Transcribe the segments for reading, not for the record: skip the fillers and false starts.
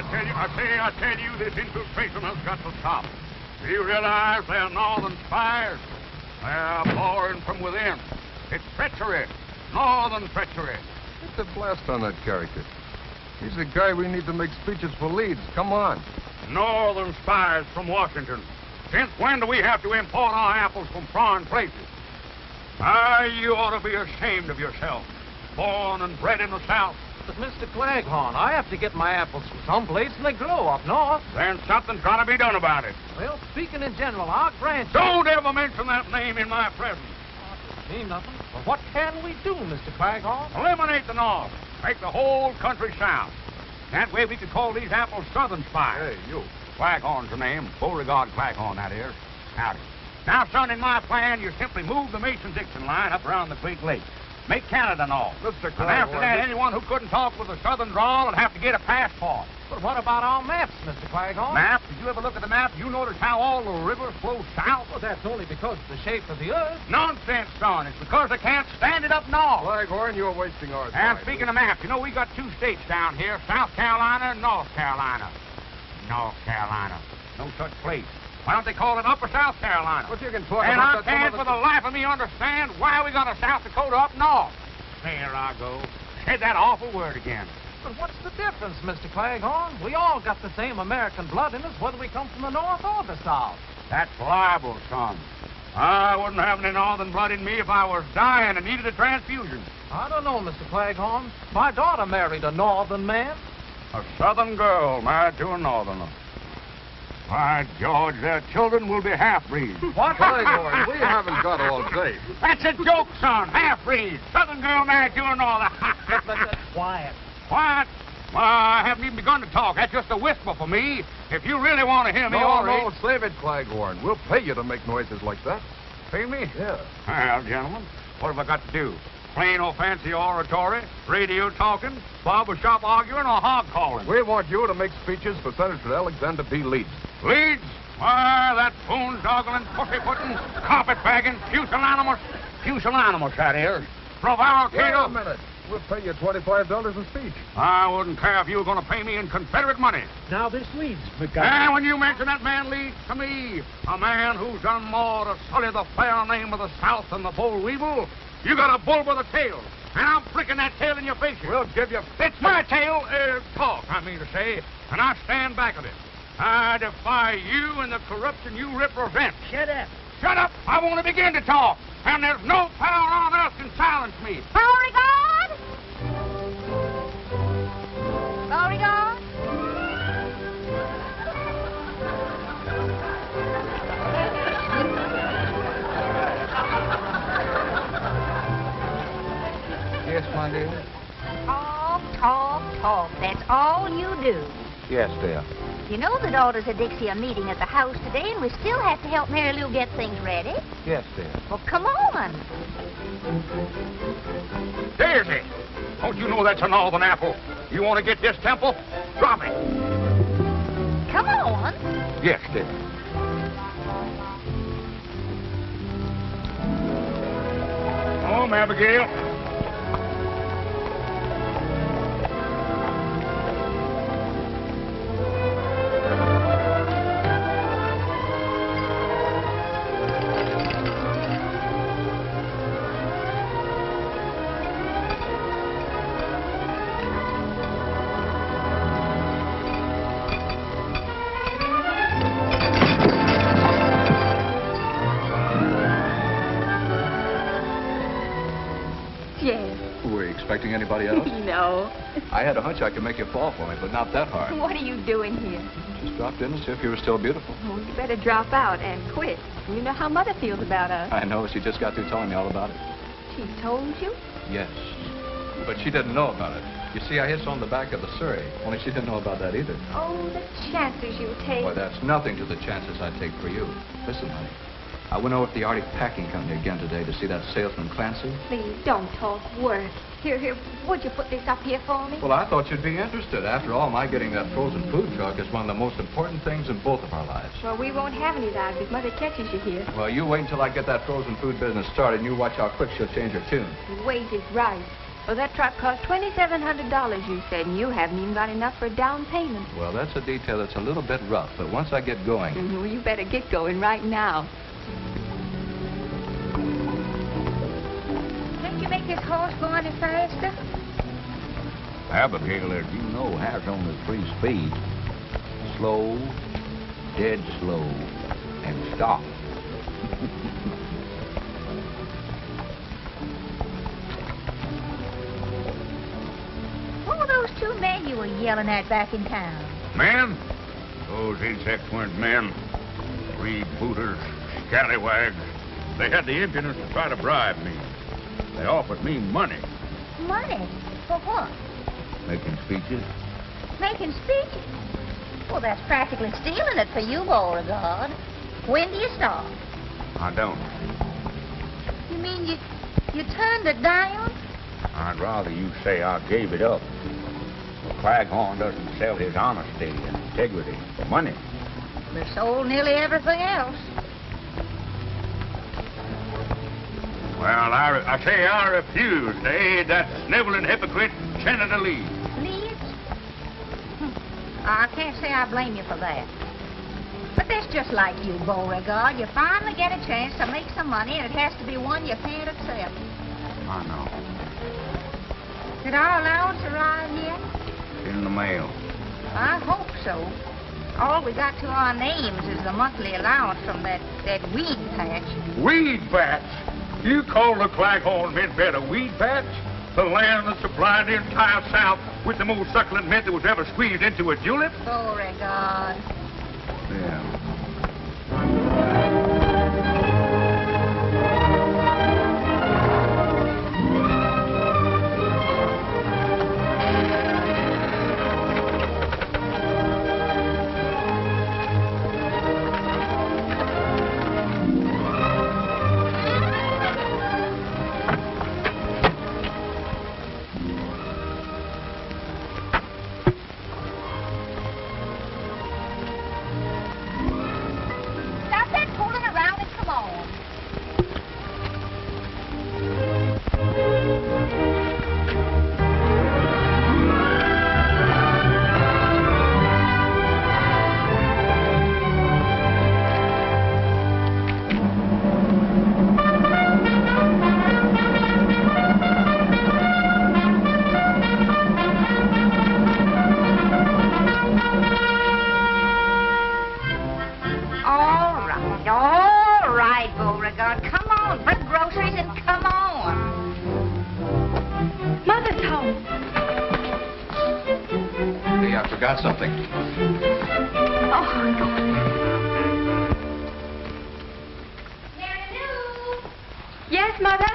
I tell you, this infiltration has got to stop. Do you realize they're northern spies? They're pouring from within. It's treachery. Northern treachery. It's a blast on that character. He's the guy we need to make speeches for leads. Come on. Northern spies from Washington. Since when do we have to import our apples from foreign places? You ought to be ashamed of yourself. Born and bred in the South. But, Mr. Claghorn, I have to get my apples from someplace, and they grow up north. Then something's got to be done about it. Well, speaking in general, I'll grant you... Don't ever mention that name in my presence. It mean nothing. But what can we do, Mr. Claghorn? Eliminate the North. Make the whole country South. That way we could call these apples Southern spies. Hey, you. Claghorn's the name. Beauregard Claghorn, that is. Howdy. Now, son, in my plan, you simply move the Mason-Dixon line up around the Great Lakes. Make Canada North. Mr. And after that, anyone who couldn't talk with a Southern drawl would have to get a passport. But what about our maps, Mr. Claghorn? Map? Did you ever look at the map? You notice how all the rivers flow south? Well, that's only because of the shape of the earth. Nonsense, son. It's because they can't stand it up north. Claghorn, you're wasting our And time. speaking of maps, you know, we got two states down here, South Carolina and North Carolina. North Carolina. No such place. Why don't they call it Upper South Carolina? But you can talk and about I that can't some for other... the life of me understand why we got a South Dakota up north. There I go. Said that awful word again. But what's the difference, Mr. Claghorn? We all got the same American blood in us, whether we come from the north or the south. That's libel, son. I wouldn't have any northern blood in me if I was dying and needed a transfusion. I don't know, Mr. Claghorn. My daughter married a northern man. A southern girl married to a northerner. By George, their children will be half-breeds. What? Claghorn, we haven't got all day. That's a joke, son. Half-breeds. Southern girl married to a northerner. Quiet. What? Well, I haven't even begun to talk. That's just a whisper for me. If you really want to hear me, all right. No, save it, Claghorn. We'll pay you to make noises like that. Pay me? Yeah. Well, gentlemen, what have I got to do? Plain old fancy oratory, radio talking, barber shop arguing, or hog calling? We want you to make speeches for Senator Alexander B. Leeds. Leeds? Why, that boondoggling, pussy-footing, carpet-bagging, pusillanimous, that is. Wait a minute. We'll pay you $25 a speech. I wouldn't care if you were going to pay me in Confederate money. Now this Leeds, And when you mention that man Leeds to me, a man who's done more to sully the fair name of the South than the boll weevil, you got a bull with a tail. And I'm flicking that tail in your face. We'll give you... It's my tail, talk, I mean to say, and I stand back of it. I defy you and the corruption you represent. Shut up. Shut up! I want to begin to talk, and there's no power on earth can silence me. Beauregard? Beauregard? Yes, my dear? Talk. That's all you do. Yes, dear. You know the daughters of Dixie are meeting at the house today, and we still have to help Mary Lou get things ready. Yes, dear. Well, come on. Daisy! Don't you know that's a northern apple? You want to get this temple? Drop it. Come on. Yes, dear. Home, Abigail. Expecting anybody else? No. I had a hunch I could make you fall for me, but not that hard. What are you doing here? Just dropped in to see if you were still beautiful. Oh, you better drop out and quit. You know how Mother feels about us. I know. She just got through telling me all about it. She told you? Yes. But she didn't know about it. You see, I hitched on the back of the Surrey. Only she didn't know about that either. Oh, the chances you take. Why, that's nothing to the chances I take for you. Listen, honey. I went over to the Arctic Packing Company again today to see that salesman, Clancy. Please, don't talk work. Here, would you put this up here for me? Well, I thought you'd be interested. After all, my getting that frozen food truck is one of the most important things in both of our lives. Well, we won't have any of that if Mother catches you here. Well, you wait until I get that frozen food business started, and you watch how quick she'll change her tune. Wait is right. Well, that truck cost $2,700, you said, and you haven't even got enough for a down payment. Well, that's a detail that's a little bit rough, but once I get going... Well, you better get going right now. Can't you make this horse go any faster? Abigail, as you know, has only 3 speeds. Slow, dead slow, and stop. What were those 2 men you were yelling at back in town? Men? Those insects weren't men. Freebooters, scallywags. They had the impudence to try to bribe me. They offered me money. Money? For what? Making speeches. Making speeches? Well, that's practically stealing it for you, Beauregard. When do you start? I don't. You mean you turned it down? I'd rather you say I gave it up. Claghorn doesn't sell his honesty and integrity for money. We sold nearly everything else. Well, I say I refuse to aid that sniveling hypocrite, Senator Lee. Leeds? I can't say I blame you for that. But that's just like you, Beauregard. You finally get a chance to make some money, and it has to be one you can't accept. I know. Did our allowance arrive yet? In the mail. I hope so. All we got to our names is the monthly allowance from that weed patch. Weed patch? You call the Claghorn mint bed a weed patch? The land that supplied the entire South with the most succulent mint that was ever squeezed into a julep? Beauregard. Yeah. Something. Oh. Mary Lou! Yes, Mother?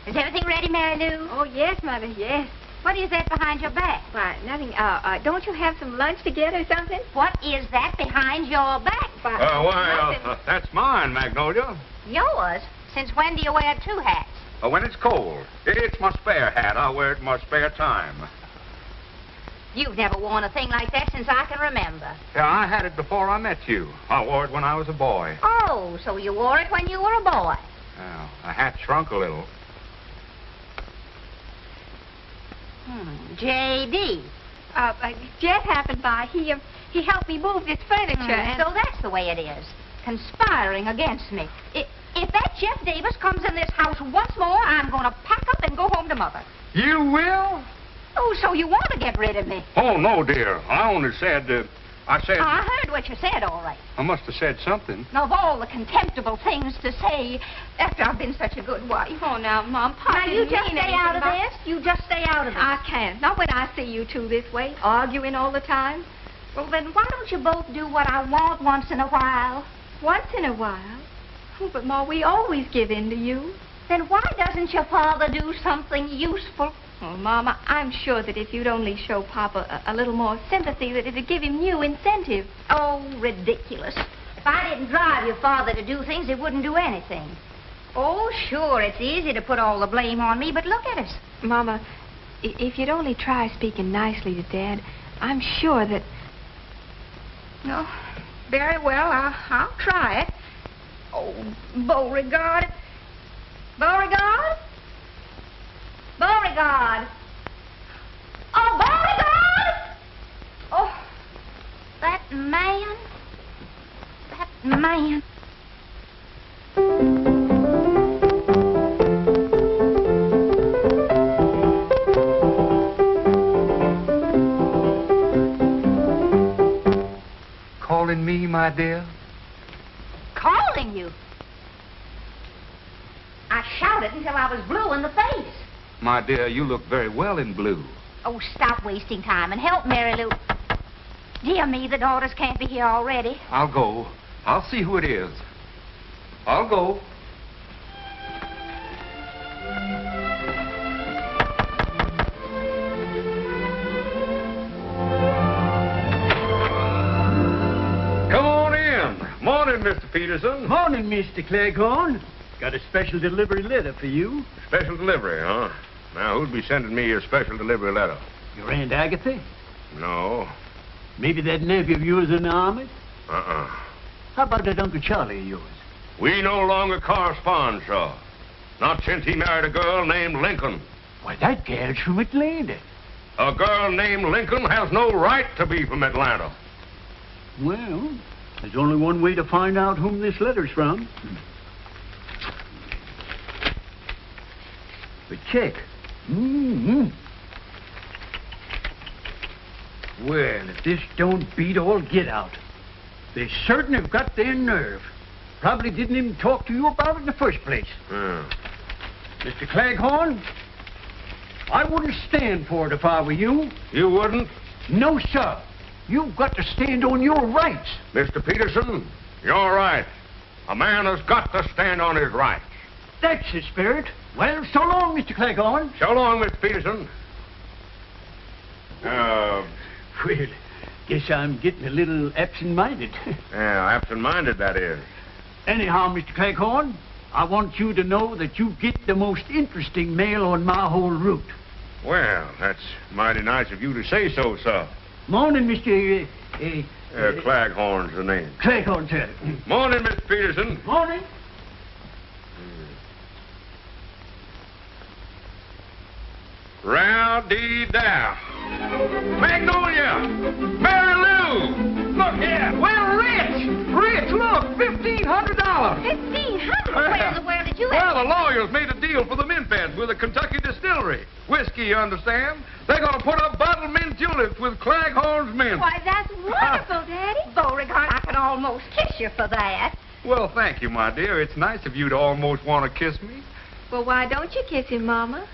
Is everything ready, Mary Lou? Oh, yes, Mother, yes. What is that behind your back? Why, nothing. Don't you have some lunch to get or something? What is that behind your back? That's mine, Magnolia. Yours? Since when do you wear 2 hats? When it's cold. It's my spare hat. I wear it in my spare time. You've never worn a thing like that since I can remember. Yeah, I had it before I met you. I wore it when I was a boy. Oh, so you wore it when you were a boy. Well, the hat shrunk a little. J.D. Jet happened by. He helped me move this furniture. And So that's the way it is. Conspiring against me. If that Jeff Davis comes in this house once more, I'm going to pack up and go home to Mother. You will? Oh, so you want to get rid of me? Oh, no, dear. I only said, I heard what you said, all right. I must have said something. Now, of all the contemptible things to say after I've been such a good wife. Oh, now, Mom, Pop, Now, you just stay out of this. You just stay out of this. I can't. Not when I see you two this way, arguing all the time. Well, then why don't you both do what I want once in a while? Once in a while? Oh, but, Ma, we always give in to you. Then why doesn't your father do something useful? Oh, Mama, I'm sure that if you'd only show Papa a little more sympathy, that it'd give him new incentive. Oh, ridiculous. If I didn't drive your father to do things, he wouldn't do anything. Oh, sure, it's easy to put all the blame on me, but look at us. Mama, if you'd only try speaking nicely to Dad, I'm sure that... No, very well, I'll try it. Oh, Beauregard. Beauregard? Beauregard. Oh, Beauregard! Oh, that man. That man. Calling me, my dear? Calling you? I shouted until I was blue in the face. My dear, you look very well in blue. Oh, stop wasting time and help Mary Lou. Dear me, the daughters can't be here already. I'll go. I'll see who it is. I'll go. Come on in. Morning, Mr. Peterson. Morning, Mr. Claghorn. Got a special delivery letter for you. Special delivery, huh? Now, who'd be sending me a special delivery letter? Your Aunt Agatha? No. Maybe that nephew of yours in the army? Uh-uh. How about that Uncle Charlie of yours? We no longer correspond, sir. Not since he married a girl named Lincoln. Why, that gal's from Atlanta. A girl named Lincoln has no right to be from Atlanta. Well, there's only one way to find out whom this letter's from. The check. Mm-hmm. Well, if this don't beat all get out. They certain have got their nerve. Probably didn't even talk to you about it in the first place. Mr. Claghorn, I wouldn't stand for it if I were you. You wouldn't? No, sir. You've got to stand on your rights. Mr. Peterson, you're right. A man has got to stand on his rights. That's the spirit. Well, so long, Mr. Claghorn. So long, Mr. Peterson. Well, guess I'm getting a little absent-minded. Yeah, absent-minded, that is. Anyhow, Mr. Claghorn, I want you to know that you get the most interesting mail on my whole route. Well, that's mighty nice of you to say so, sir. Morning, Mr. Claghorn's the name. Claghorn, sir. Morning, Mr. Peterson. Morning. Row-dee-dow. Magnolia! Mary Lou! Look here! Well, Rich! Rich, look! $1,500! $1,500? Where in the world did you Well, the lawyers made a deal for the mint beds with a Kentucky distillery. Whiskey, you understand? They're going to put up bottled mint juleps with Claghorn's mint. Why, that's wonderful, Daddy. Beauregard, I can almost kiss you for that. Well, thank you, my dear. It's nice of you to almost want to kiss me. Well, why don't you kiss him, Mama?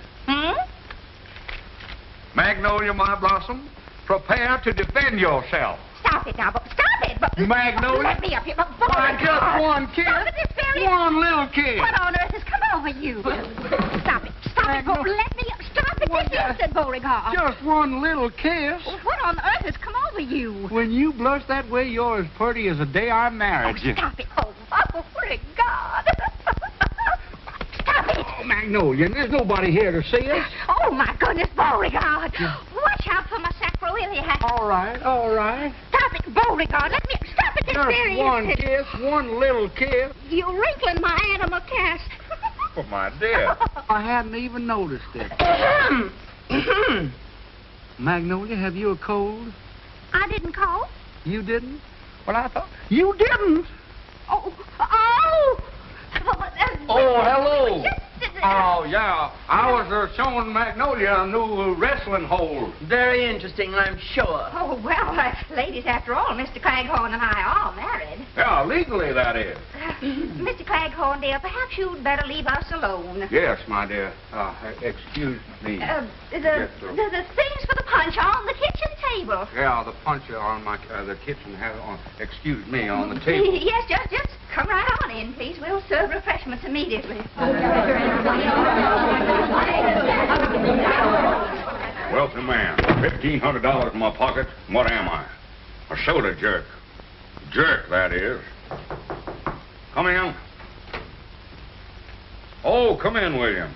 Magnolia, my blossom, prepare to defend yourself. Stop it now, stop it! Magnolia? Let me up here, but Why, just one kiss. Stop it, this very... One little kiss. What on earth has come over you? Stop it, let me up. Stop it this instant, Beauregard. Just one little kiss. What on earth has come over you? When you blush that way, you're as pretty as the day I married you. Stop it. Oh, Beauregard. Stop it. Oh, Magnolia, there's nobody here to see us. Oh, my goodness, Beauregard. Watch out for my sacroiliac. All right. Stop it, Beauregard. Let me... Stop it this very Just one instant. kiss, one little kiss. You're wrinkling my animal cast. Oh, my dear. I hadn't even noticed it. Magnolia, have you a cold? I didn't call. You didn't? Well, I thought... You didn't? Oh! Oh, hello. Oh, yeah. I was showing Magnolia a new wrestling hold. Very interesting, I'm sure. Oh, well, ladies, after all, Mr. Claghorn and I are married. Yeah, legally, that is. Mr. Claghorn, dear, perhaps you'd better leave us alone. Yes, my dear. Excuse me. The things for the punch are on the kitchen table. Yeah, the puncher on the kitchen has on, excuse me, on the table. Yes, just come right on in, please. We'll serve refreshments immediately. Wealthy man, $1,500 in my pocket. What am I? A soda jerk. Jerk, that is. Come in. Oh, come in, William.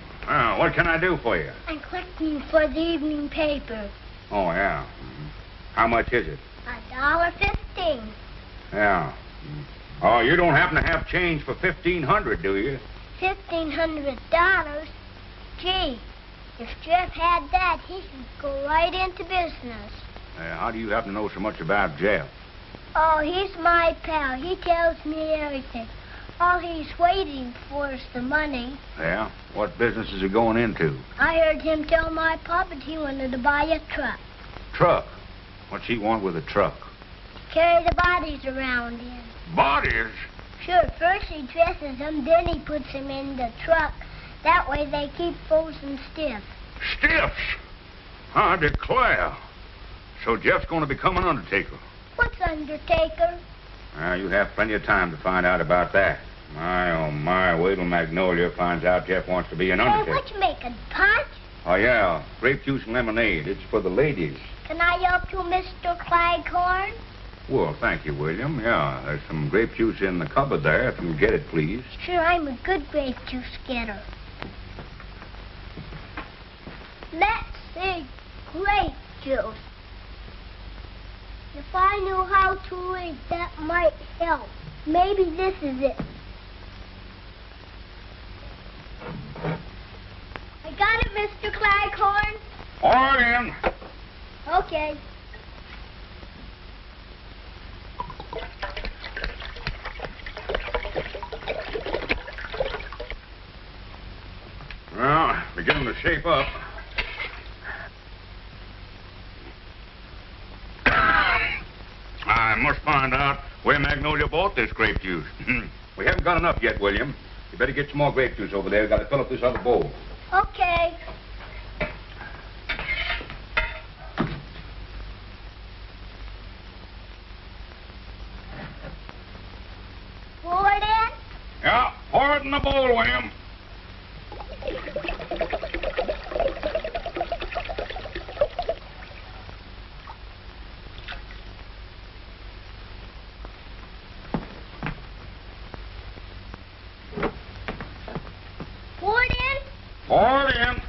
What can I do for you? I'm collecting for the evening paper. Oh, yeah. How much is it? $1.15. Yeah. Oh, you don't happen to have change for $1,500, do you? $1,500? Gee, if Jeff had that, he could go right into business. How do you happen to know so much about Jeff? Oh, he's my pal. He tells me everything. All he's waiting for is the money. Yeah? What business is he going into? I heard him tell my pop that he wanted to buy a truck. Truck? What's he want with a truck? Carry the bodies around in. Bodies? Sure, first he dresses them, then he puts them in the truck. That way they keep frozen stiff. Stiffs? I declare. So Jeff's going to become an undertaker. What's undertaker? You have plenty of time to find out about that. My, oh my, wait till Magnolia finds out Jeff wants to be an undertaker. Hey, what you making, punch? Oh, yeah, grape juice and lemonade. It's for the ladies. Can I help you, Mr. Claghorn? Well, thank you, William. Yeah, there's some grape juice in the cupboard there, if you'll get it, please. Sure, I'm a good grape juice getter. Let's see, grape juice. If I knew how to read, that might help. Maybe this is it. I got it, Mr. Claghorn. All right, in. Okay. Well, beginning to shape up. I must find out where Magnolia bought this grape juice. We haven't got enough yet, William. You better get some more grape juice over there. We've got to fill up this other bowl. Okay. Pour it in? Yeah, pour it in the bowl, William. Pour it in? Pour it in.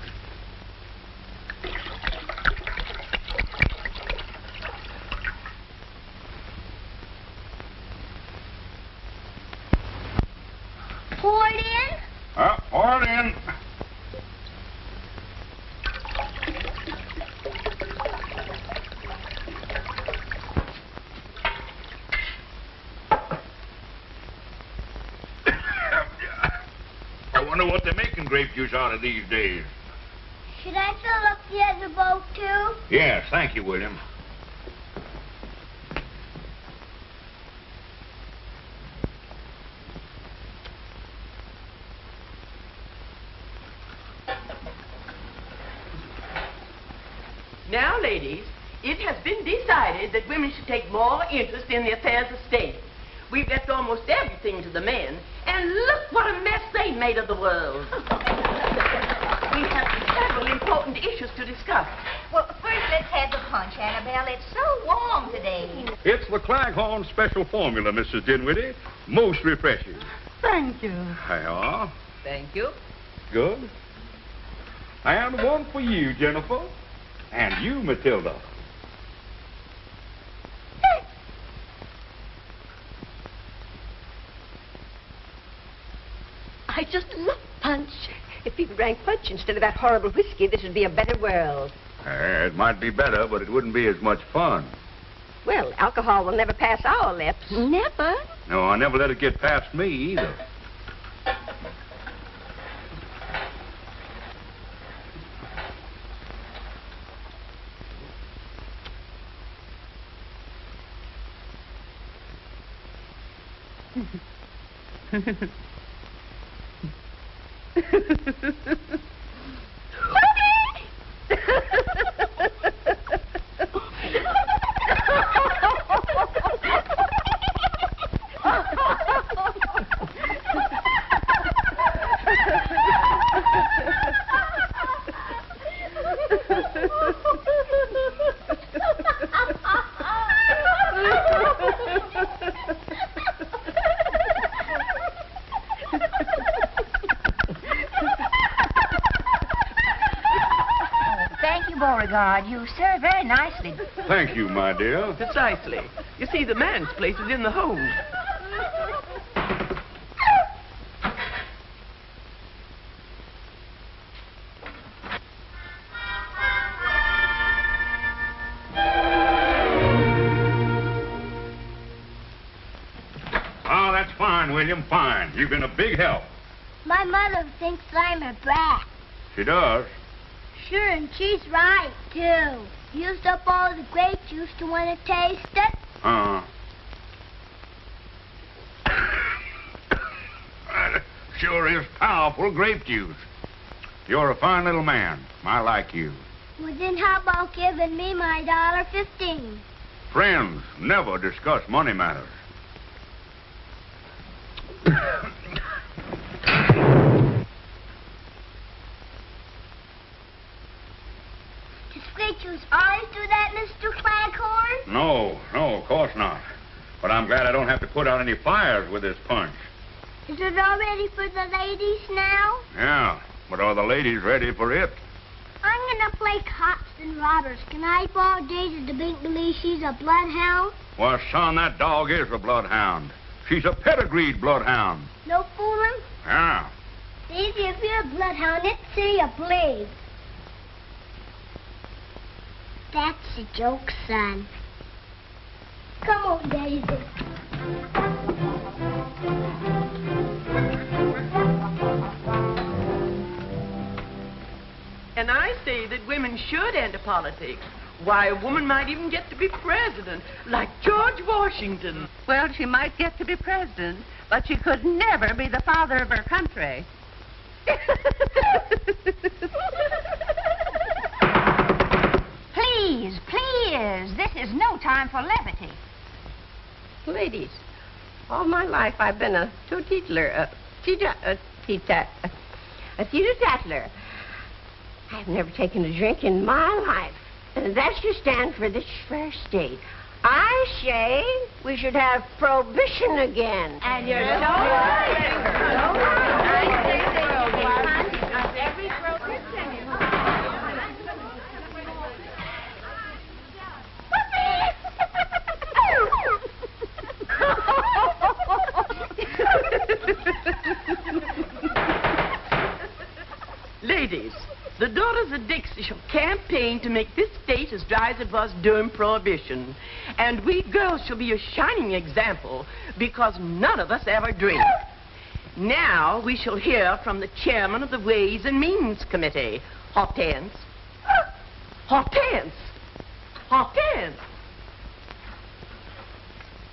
Pour it in? Pour it in. I wonder what they're making grape juice out of these days. Should I fill up the other bowl, too? Yes, thank you, William. Now, ladies, it has been decided that women should take more interest in the affairs of state. We've left almost everything to the men, and look what a mess they made of the world. We have several important issues to discuss. Well, first let's have the punch, Annabelle. It's so warm today. It's the Claghorn special formula, Mrs. Dinwiddie. Most refreshing. Thank you. There you are. Thank you. Good. And one for you, Jennifer. And you, Matilda. I just love punch. If people drank punch instead of that horrible whiskey, this would be a better world. It might be better, but it wouldn't be as much fun. Well, alcohol will never pass our lips. Never? No, I never let it get past me either. Beauregard, you serve very nicely. Thank you, my dear. Precisely. You see, the man's place is in the home. William, fine. You've been a big help. My mother thinks I'm a brat. She does. Sure, and she's right, too. Used up all the grape juice to want to taste it. Sure is powerful grape juice. You're a fine little man. I like you. Well, then how about giving me my $1.15? Friends never discuss money matters. Does grape juice always do that, Mr. Claghorn? No, of course not. But I'm glad I don't have to put out any fires with this punch. Is it all ready for the ladies now? Yeah, but are the ladies ready for it? I'm gonna play cops and robbers. Can I borrow Daisy to make believe she's a bloodhound? Well, son, that dog is a bloodhound. She's a pedigreed bloodhound. No fooling? Yeah. Daisy, if you're a bloodhound, let's say you bleed. That's a joke, son. Come on, Daisy. And I say that women should enter politics. Why, a woman might even get to be president, like George Washington. Well, she might get to be president, but she could never be the father of her country. Please, this is no time for levity. Ladies, all my life I've been a teetotaler, a teetotaler. I've never taken a drink in my life. And that should stand for this fair state. I say we should have prohibition again. And you're so right. Ladies, the daughters of Dixie shall campaign to make this state as dry as it was during Prohibition. And we girls shall be a shining example because none of us ever drink. Now we shall hear from the chairman of the Ways and Means Committee. Hortense. Hortense. Hortense.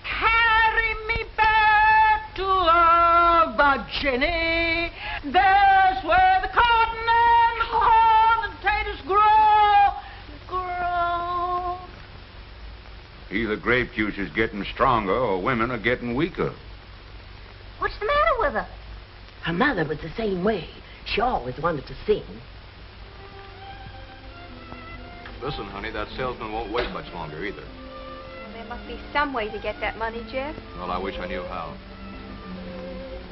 Carry me back to Virginia. There's where the cotton and the corn and potatoes grow. Either grape juice is getting stronger or women are getting weaker. What's the matter with her? Her mother was the same way. She always wanted to sing. Listen, honey, that salesman won't wait much longer either. Well, there must be some way to get that money, Jeff. Well, I wish I knew how.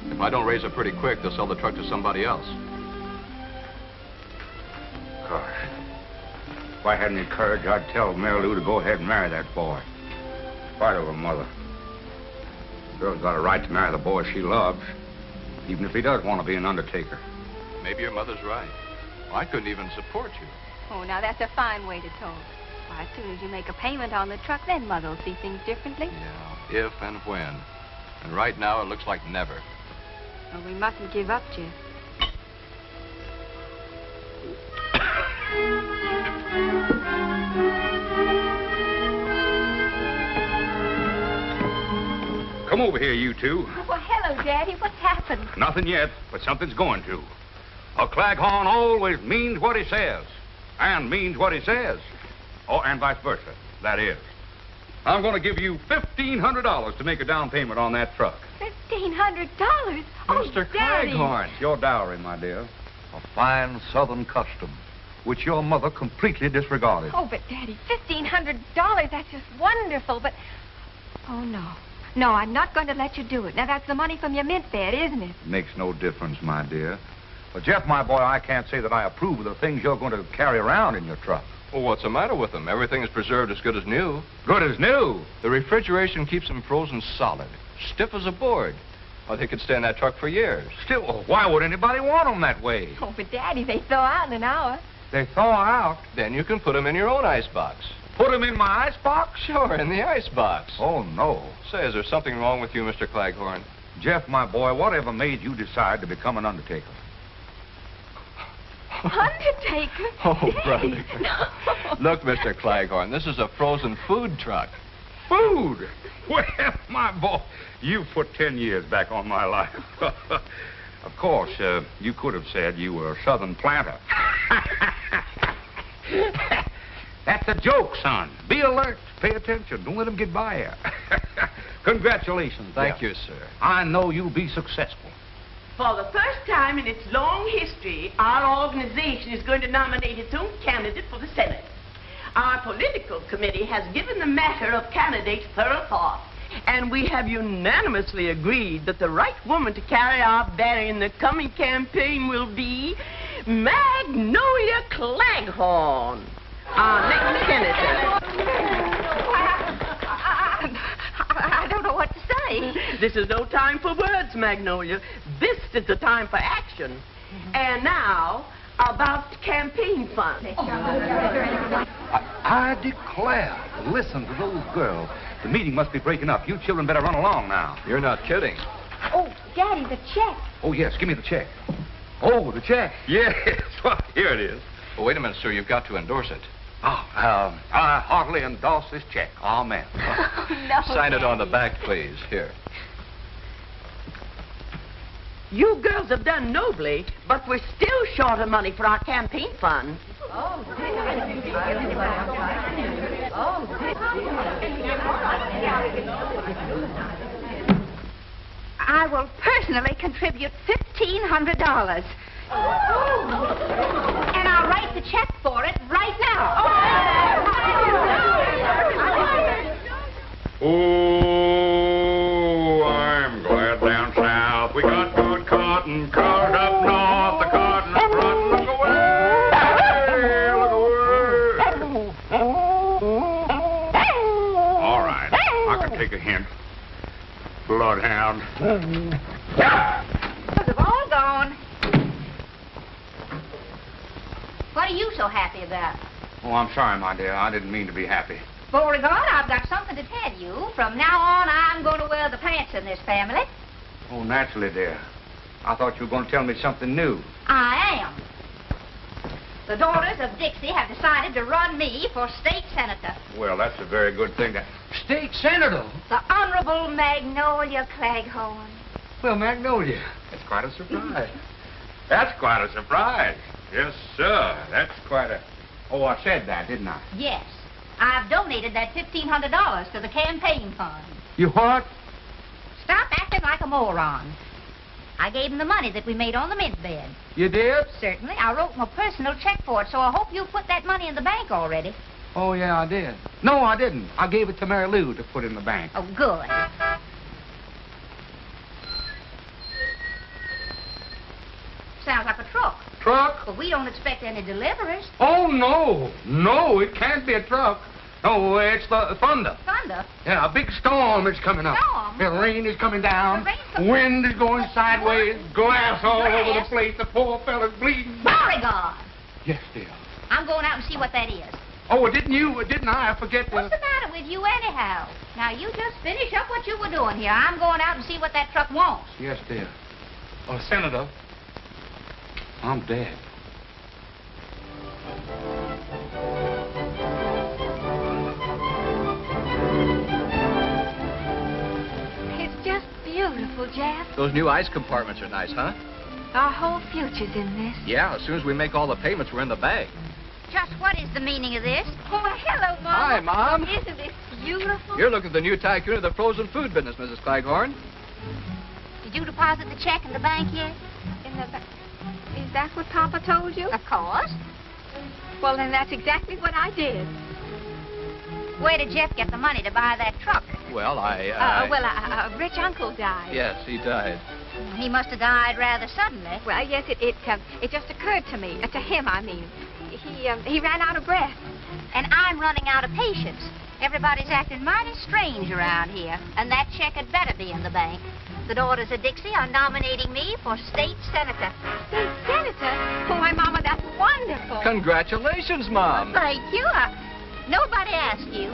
If I don't raise it pretty quick, they'll sell the truck to somebody else. Gosh. If I had any courage, I'd tell Mary Lou to go ahead and marry that boy. In spite of her mother. The girl's got a right to marry the boy she loves, even if he does want to be an undertaker. Maybe your mother's right. I couldn't even support you. Oh, now that's a fine way to talk. Why, as soon as you make a payment on the truck, then Mother will see things differently. Yeah, if and when. And right now, it looks like never. Well, we mustn't give up, Jeff. Come over here, you two. Well, hello, Daddy. What's happened? Nothing yet, but something's going to. A Claghorn always means what he says, and means what he says. Oh, and vice versa. That is. I'm going to give you $1,500 to make a down payment on that truck. $1,500? Oh, Mr. Daddy. Claghorn. It's your dowry, my dear. A fine Southern custom, which your mother completely disregarded. Oh, but Daddy, $1,500, that's just wonderful, but... Oh, no. No, I'm not going to let you do it. Now, that's the money from your mint bed, isn't it? Makes no difference, my dear. But, Jeff, my boy, I can't say that I approve of the things you're going to carry around in your truck. Well, what's the matter with them? Everything is preserved as good as new. Good as new? The refrigeration keeps them frozen solid, stiff as a board. Well, they could stay in that truck for years. Still, why would anybody want them that way? Oh, but Daddy, they thaw out in an hour. They thaw out? Then you can put them in your own icebox. Put them in my icebox? Sure, in the icebox. Oh, no. Say, is there something wrong with you, Mr. Claghorn? Jeff, my boy, whatever made you decide to become an undertaker? Undertaker? Oh, brother. Look, Mr. Claghorn, this is a frozen food truck. Food? Well, my boy, you put 10 years back on my life. Of course, you could have said you were a southern planter. That's a joke, son. Be alert. Pay attention. Don't let him get by you. Congratulations, Thank Jeff. you, sir. I know you'll be successful. For the first time in its long history, our organization is going to nominate its own candidate for the Senate. Our political committee has given the matter of candidates thorough thought, and we have unanimously agreed that the right woman to carry our banner in the coming campaign will be Magnolia Claghorn, our next senator. I don't know what to say. This is no time for words, Magnolia. This is the time for action. And now, about campaign funds. I declare. Listen to those girls. The meeting must be breaking up. You children better run along now. You're not kidding. Oh, Daddy, the check. Oh, yes. Give me the check. Oh, the check. Yes. Well, here it is. Well, wait a minute, sir. You've got to endorse it. I heartily endorse this check. Amen. No, Sign it on the Daddy. back, please. Here. You girls have done nobly, but we're still short of money for our campaign fund. I will personally contribute $1,500. And I'll write the check for it right now. Oh, I'm glad down south we got good cotton. Cars up north, the cotton up front. Look away, look away. All right, I can take a hint. Bloodhound. They've all gone. What are you so happy about? Oh, I'm sorry, my dear. I didn't mean to be happy. Beauregard, I've got something to tell you. From now on, I'm going to wear the pants in this family. Oh, naturally, dear. I thought you were going to tell me something new. I am. The daughters of Dixie have decided to run me for state senator. Well, that's a very good thing. State senator? The Honorable Magnolia Claghorn. Well, Magnolia, that's quite a surprise. That's quite a surprise. Yes, sir. That's quite a... Oh, I said that, didn't I? Yes. I've donated that $1,500 to the campaign fund. You what? Stop acting like a moron. I gave him the money that we made on the mint bed. You did? Certainly. I wrote him a personal check for it, so I hope you put that money in the bank already. Oh, yeah, I did. No, I didn't. I gave it to Mary Lou to put in the bank. Oh, good. Sounds like a truck. Truck? But we don't expect any deliveries. Oh, no. No, it can't be a truck. No, it's the thunder. Thunder? Yeah, a big storm is coming up. Storm? The rain is coming down. The rain's coming Wind is going sideways. Glass all over the Glass? place. The poor fella's bleeding. Beauregard! Yes, dear. I'm going out and see what that is. Oh, didn't I? I forget What's the matter with you anyhow? Now, you just finish up what you were doing here. I'm going out and see what that truck wants. Yes, dear. Oh, Senator, I'm dead. It's just beautiful, Jeff. Those new ice compartments are nice, huh? Our whole future's in this. Yeah, as soon as we make all the payments, we're in the bag. Just what is the meaning of this? Oh, hello, Mom. Hi, Mom. Isn't this beautiful? You're looking at the new tycoon of the frozen food business, Mrs. Claghorn. Did you deposit the check in the bank yet? Is that what Papa told you? Of course. Well, then that's exactly what I did. Where did Jeff get the money to buy that truck? Well, a rich uncle died. Yes, he died. He must have died rather suddenly. Well, yes, it just occurred to me. To him, I mean. He ran out of breath. And I'm running out of patience. Everybody's acting mighty strange around here. And that check had better be in the bank. The daughters of Dixie are nominating me for state senator. State senator? Oh, my Mama, that's wonderful. Congratulations, Mom. Thank you. Nobody asked you.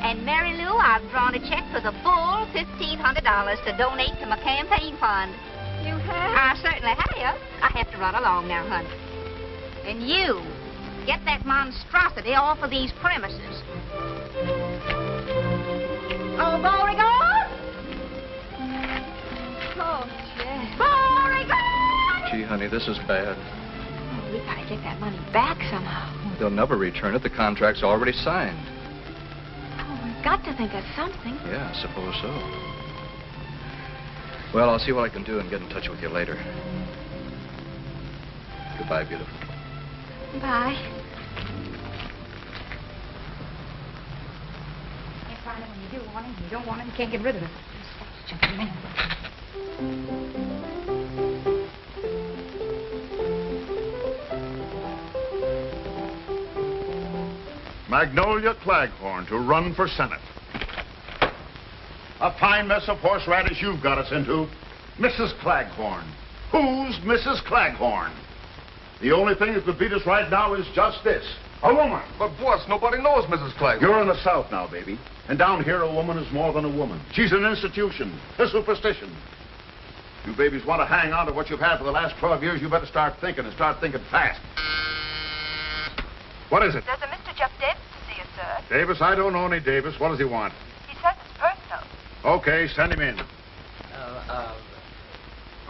And Mary Lou, I've drawn a check for the full $1,500 to donate to my campaign fund. You have? I certainly have. I have to run along now, honey. And you, get that monstrosity off of these premises. Oh, Beauregard! Oh, Jeff. Beauregard! Gee, honey, this is bad. Oh, we gotta get that money back somehow. They'll never return it. The contract's already signed. Oh, we've got to think of something. Yeah, I suppose so. Well, I'll see what I can do and get in touch with you later. Goodbye, beautiful. Bye. Can't find it when you do want it. You don't want it, you can't get rid of it. Just a minute. Magnolia Claghorn to run for Senate. A fine mess of horseradish you've got us into. Mrs. Claghorn. Who's Mrs. Claghorn? The only thing that could beat us right now is just this. A woman. But, boss, nobody knows Mrs. Claghorn. You're in the South now, baby. And down here, a woman is more than a woman. She's an institution, a superstition. You babies want to hang on to what you've had for the last 12 years, you better start thinking and start thinking fast. What is it? There's a Mr. Jeff Davis to see you, sir. Davis, I don't know any Davis. What does he want? He says it's personal. Okay, send him in.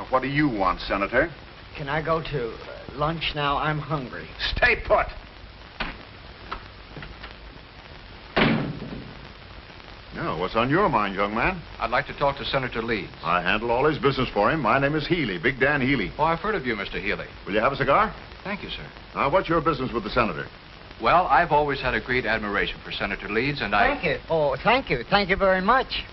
What do you want, Senator? Can I go to lunch now? I'm hungry. Stay put. Now, what's on your mind, young man? I'd like to talk to Senator Leeds. I handle all his business for him. My name is Healy, Big Dan Healy. Oh, I've heard of you, Mr. Healy. Will you have a cigar? Thank you, sir. Now, what's your business with the senator? Well, I've always had a great admiration for Senator Leeds, and Thank you. Oh, thank you. Thank you very much.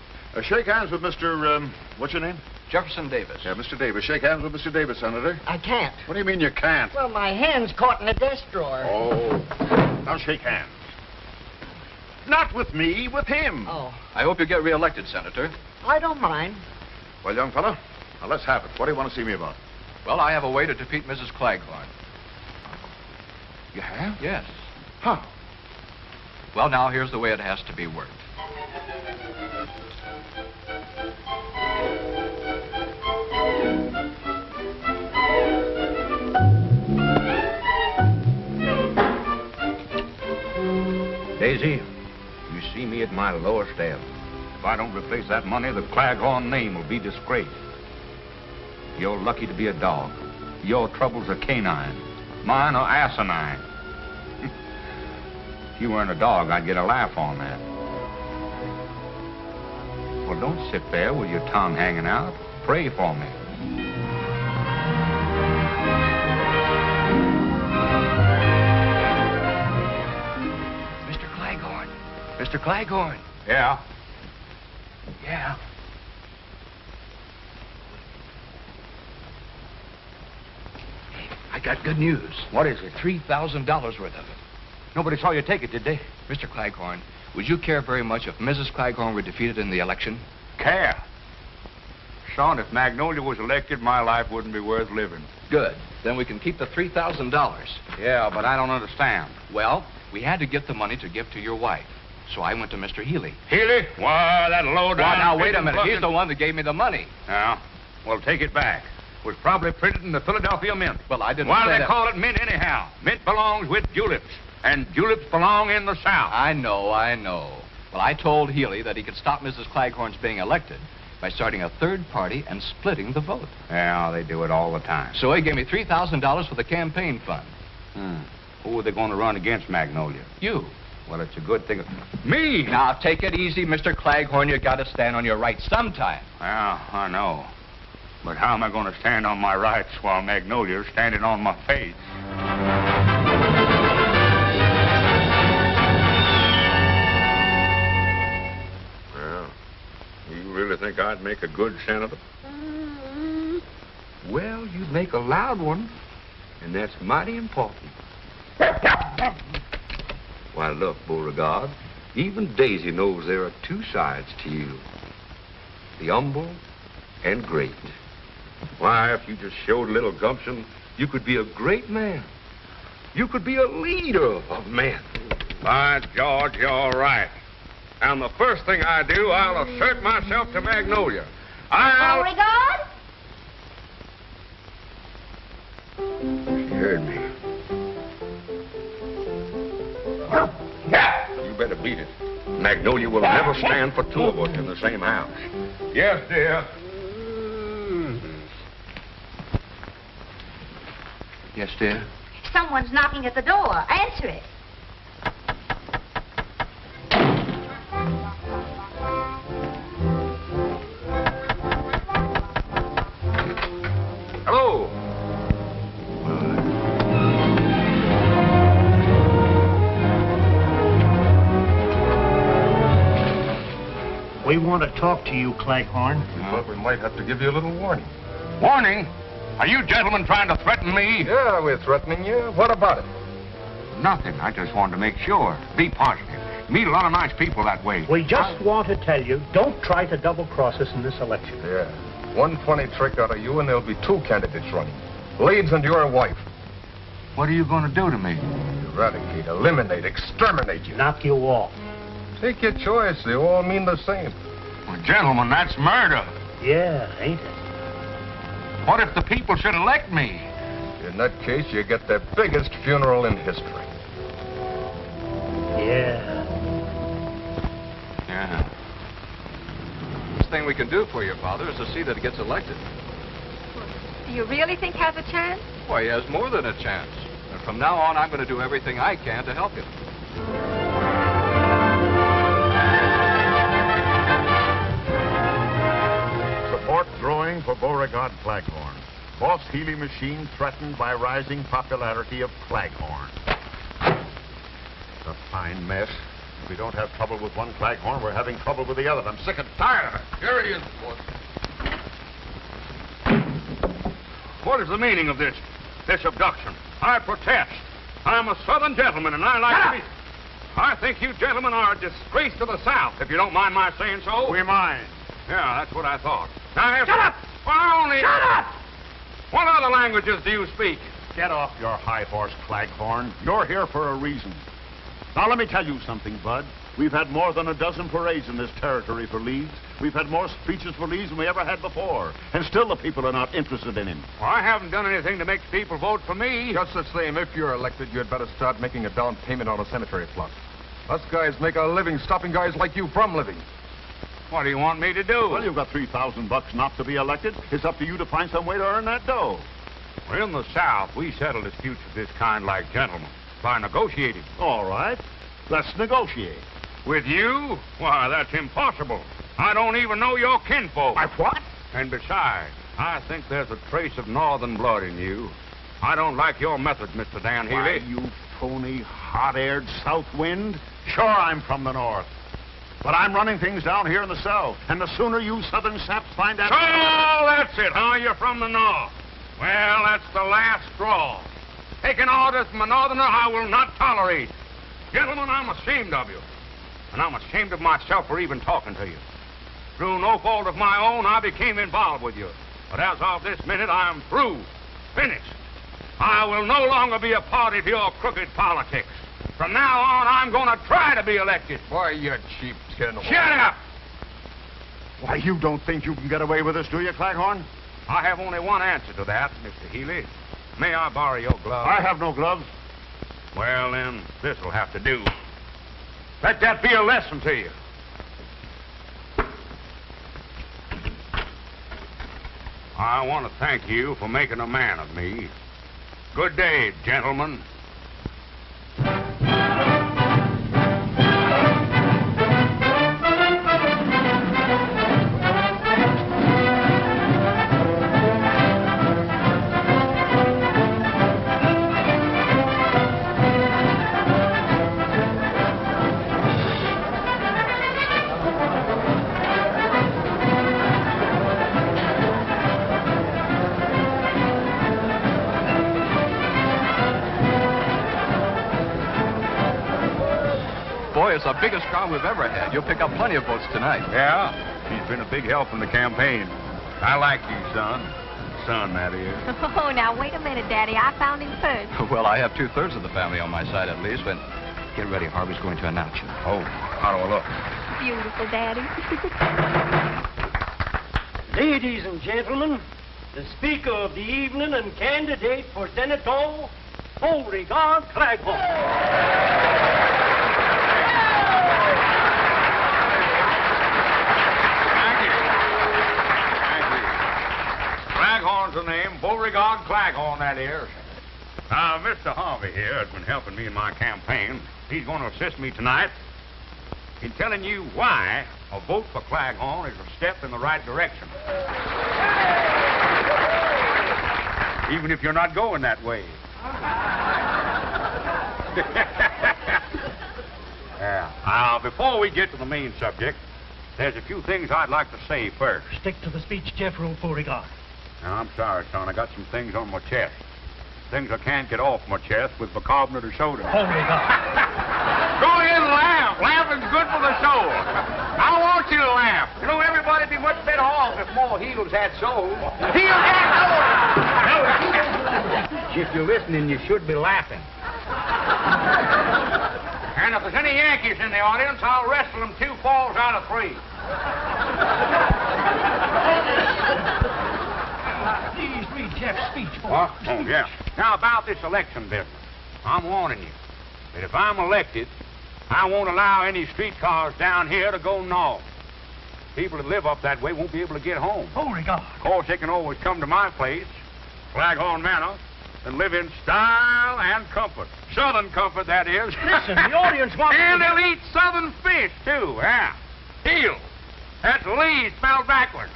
Shake hands with Mr. What's your name? Jefferson Davis. Yeah, Mr. Davis. Shake hands with Mr. Davis, Senator. I can't. What do you mean you can't? Well, my hand's caught in a desk drawer. Oh. Now shake hands. Not with me, with him. Oh. I hope you get reelected, Senator. I don't mind. Well, young fella, now let's have it. What do you want to see me about? Well, I have a way to defeat Mrs. Claghorn. You have? Yes. How? Well, now, here's the way it has to be worked. Daisy, you see me at my lowest ebb. If I don't replace that money, the Claghorn name will be disgraced. You're lucky to be a dog. Your troubles are canine. Mine are asinine. If you weren't a dog, I'd get a laugh on that. Well, don't sit there with your tongue hanging out. Pray for me. Mr. Claghorn. Mr. Claghorn. Yeah? Yeah. I got good news. What is it? $3,000 worth of it. Nobody saw you take it, did they? Mr. Claghorn, would you care very much if Mrs. Claghorn were defeated in the election? Care? Son, if Magnolia was elected, my life wouldn't be worth living. Good. Then we can keep the $3,000. Yeah, but I don't understand. Well, we had to get the money to give to your wife. So I went to Mr. Healy. Healy? Why, that low-down... Well, now, wait a minute. He's the one that gave me the money. Yeah? Well, take it back. It was probably printed in the Philadelphia Mint. Well, I didn't Why say do they that. call it mint anyhow? Mint belongs with juleps, and juleps belong in the South. I know. Well, I told Healy that he could stop Mrs. Claghorn's being elected by starting a third party and splitting the vote. Yeah, they do it all the time. So he gave me $3,000 for the campaign fund. Who are they going to run against, Magnolia? You. Well, it's a good thing. Me? Now, take it easy, Mr. Claghorn. You got to stand on your rights sometime. Yeah, I know. But how am I going to stand on my rights while Magnolia's standing on my face? Well, you really think I'd make a good senator? Well, you'd make a loud one, and that's mighty important. Why, look, Beauregard, even Daisy knows there are two sides to you. The humble and great. Why, if you just showed a little gumption, you could be a great man. You could be a leader of men. By George, you're right. And the first thing I do, I'll assert myself to Magnolia. I'll... Beauregard? She heard me. You better beat it. Magnolia will never stand for two of us in the same house. Yes, dear. Yes, dear? Someone's knocking at the door. Answer it. Hello. We want to talk to you, Claghorn. We thought we might have to give you a little warning. Warning? Are you gentlemen trying to threaten me? Yeah, we're threatening you. What about it? Nothing. I just wanted to make sure. Be positive. Meet a lot of nice people that way. We just want to tell you, don't try to double-cross us in this election. Yeah. One funny trick out of you, and there'll be two candidates running. Leeds and your wife. What are you going to do to me? Eradicate, eliminate, exterminate you. Knock you off. Take your choice. They all mean the same. Well, gentlemen, that's murder. Yeah, ain't it? What if the people should elect me? In that case, you get the biggest funeral in history. Yeah. Yeah. Best thing we can do for your father is to see that he gets elected. Do you really think he has a chance? Why, he has more than a chance. And from now on, I'm going to do everything I can to help him. Support growing for Beauregard Claghorn. Boss Healy machine threatened by rising popularity of Claghorn. It's a fine mess. If we don't have trouble with one Claghorn, we're having trouble with the other. I'm sick and tired of it. Here he is, boss. What is the meaning of this abduction? I protest. I'm a Southern gentleman, and I like to be... I think you gentlemen are a disgrace to the South, if you don't mind my saying so. We mind. Yeah, that's what I thought. Now, Shut up! Well, only... Shut up! What other languages do you speak? Get off your high horse, Claghorn. You're here for a reason. Now, let me tell you something, Bud. We've had more than a dozen parades in this territory for Leeds. We've had more speeches for Leeds than we ever had before. And still the people are not interested in him. Well, I haven't done anything to make people vote for me. Just the same, if you're elected, you'd better start making a down payment on a cemetery plot. Us guys make our living stopping guys like you from living. What do you want me to do? Well, you've got $3,000 not to be elected. It's up to you to find some way to earn that dough. Well, in the South, we settle disputes of this kind like gentlemen, by negotiating. All right. Let's negotiate. With you? Why, that's impossible. I don't even know your kinfolk. My what? And besides, I think there's a trace of northern blood in you. I don't like your methods, Mr. Dan Healy. Why, you phony, hot-aired south wind? Sure, I'm from the north. But I'm running things down here in the south. And the sooner you southern saps find out... So, that's it, huh? You're from the north. Well, that's the last straw. Taking orders from a northerner I will not tolerate. Gentlemen, I'm ashamed of you. And I'm ashamed of myself for even talking to you. Through no fault of my own, I became involved with you. But as of this minute, I am through. Finished. I will no longer be a party to your crooked politics. From now on, I'm going to try to be elected. Why, you cheap tin. Shut up! Why, you don't think you can get away with this, do you, Claghorn? I have only one answer to that, Mr. Healy. May I borrow your gloves? I have no gloves. Well, then, this'll have to do. Let that be a lesson to you. I want to thank you for making a man of me. Good day, gentlemen. Boy, it's the biggest crowd we've ever had. You'll pick up plenty of votes tonight. Yeah, he's been a big help in the campaign. I like you, son. Son, that is. Oh, now, wait a minute, Daddy. I found him first. Well, I have 2/3 of the family on my side, at least. But get ready. Harvey's going to announce you. Oh, how do I look? beautiful, Daddy. Ladies and gentlemen, the speaker of the evening and candidate for Senator Beauregard Claghorn. Claghorn's the name. Beauregard Claghorn, that is. Mr. Harvey here has been helping me in my campaign. He's going to assist me tonight in telling you why a vote for Claghorn is a step in the right direction. Even if you're not going that way. Yeah. Before we get to the main subject, there's a few things I'd like to say first. Stick to the speech, Jeffrey Beauregard. Now, I'm sorry, son. I got some things on my chest. Things I can't get off my chest with bicarbonate of soda. Beauregard. Go ahead and laugh. Laughing's good for the soul. I want you to laugh. You know, everybody'd be much better off if more heels had souls. Heels had souls! If you're listening, you should be laughing. And if there's any Yankees in the audience, I'll wrestle them 2 falls out of 3. Please read Jeff's speech for Oh, yeah. Now, about this election business, I'm warning you that if I'm elected, I won't allow any streetcars down here to go north. People that live up that way won't be able to get home. Beauregard. Of course, they can always come to my place, Claghorn Manor, and live in style and comfort. Southern comfort, that is. Listen, the audience wants And to... they'll eat southern fish, too, yeah. Eel. That's Lee spelled backwards.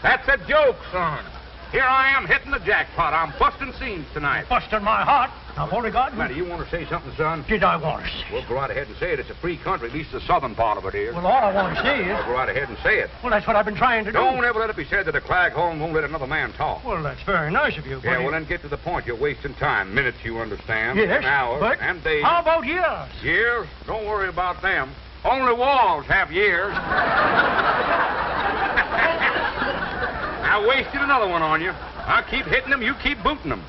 That's a joke, son. Here I am hitting the jackpot. I'm busting scenes tonight. Busting my heart. Now, Beauregard... Now, do you want to say something, son? Did I want to say? Well, go right ahead and say it. It's a free country, at least the southern part of it is. Well, all I want to say is... Well, go right ahead and say it. Well, that's what I've been trying to do. Don't ever let it be said that a Claghorn won't let another man talk. Well, that's very nice of you, but... Yeah, well, then get to the point. You're wasting time. Minutes, you understand. Yes, and hours but and days. How about years? Years? Don't worry about them. Only walls have years. I wasted another one on you. I keep hitting them, you keep booting them.